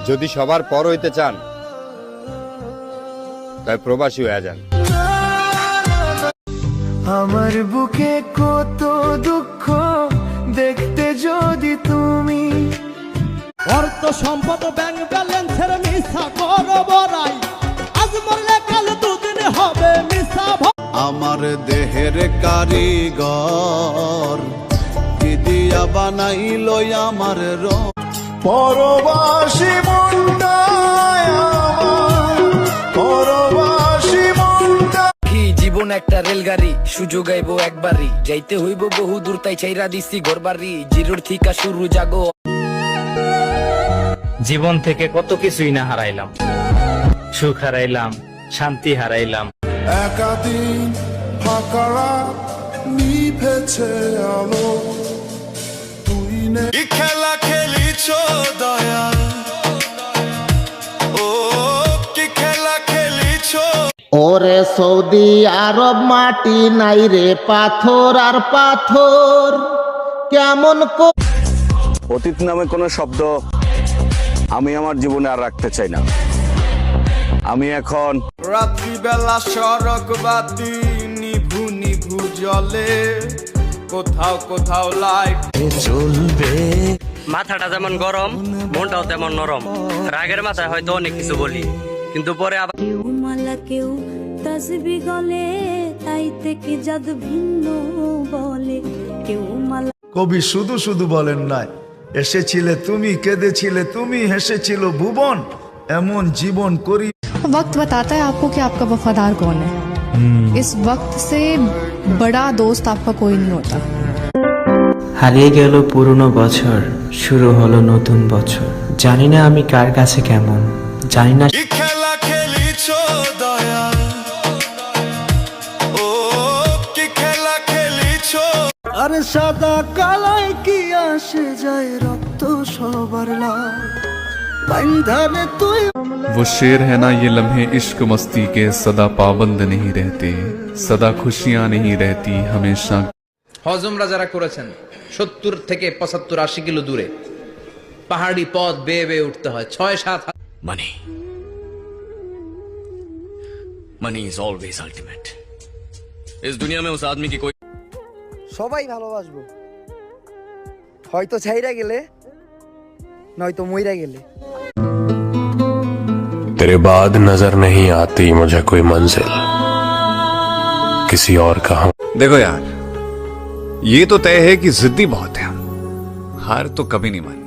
যদি সবার পর হইতে চান তাই প্রবাসী হয়ে যান। আমার বুকে কত দুঃখ দেখতে যদি তুমি অর্থ সম্পদ ব্যাংক ব্যালেন্সের মিশা করো বড়াই, আজ মরলে কাল দুদিন হবে মিশা। আমার দেহের কারিগর কি দিয়া বানাইল আমার পরবাসী মনটায় আমার, পরবাসী মনটা। কি জীবন একটা রেলগাড়ি, সুযোগ আইবো একবারই, যাইতে হইব বহু দূর, তাই চাইরা দিছি ঘরবাড়ি, জিরোর থিকা শুরু জাগো। জীবন থেকে কত কিছুই না হারাইলাম, সুখ হারাইলাম, শান্তি হারাইলাম। একাদিন ফাঁকা রাত নিভেছে আলো, তুই কি খেলা খেলিছ দয়া, ও কি খেলা খেলিছ। ওরে সৌদি আরব মাটি নাই রে পাথর আর পাথর, কেমন অতীত নামে কোনো শব্দ আমি আমার জীবনে আর রাখতে চাই না। আমি এখন রাত্রিবেলা সড়ক বাতি নিভু নিভু জলে, কোথাও কোথাও লাইট চলবে। মাথাটা যেমন গরম, মনটাও তেমন নরম। রাগের মাথায় হয়তো অনেক কিছু বলি, কিন্তু পরে আবার কেউ মালা কেউ তাসবি গলে, তাই থেকে জাদু ভিন্ন বলে। কেউ মালা কবি শুধু শুধু বলেন নাই, এসেছিলে তুমি, কেঁদেছিলে তুমি, হেসেছিল ভুবন, এমন জীবন করি। वक्त बताता है आपको कि आपका वफादार कौन है। इस वक्त से बड़ा दोस्त आपका कोई नहीं होता। হারিয়ে গেল পুরনো বছর, শুরু হলো নতুন বছর। জানি না আমি কার কাছে কেমন, জানি না কি খেলা খেলিছ দয়া, ও কি খেলা খেলিছ। আরে সাদা কালাই কি আসে যায়, রক্ত সবার লাল বন্ধনে তুই। वो शेर है ना ये लम्हे इश्क मस्ती के, सदा पाबंद नहीं रहते, सदा खुशियां नहीं रहती हमेशा। হজমরা যারা করেছেন 70 থেকে 75 80 কিলো দূরে পাহাড়ি পথ বেয়ে বেয়ে উঠতে হয় 6-7। মানি মানি इज ऑलवेज अल्टीमेट। इस दुनिया में उस आदमी की कोई সবাই ভালোবাসবো, হয়তো ছাইরা গেলে নয়তো মইরা গেলে। तेरे बाद नजर नहीं आती मुझे कोई मंजिल, किसी और का हम। देखो यार, ये तो तय है कि जिद्दी बहुत है हम, हार तो कभी नहीं मानते।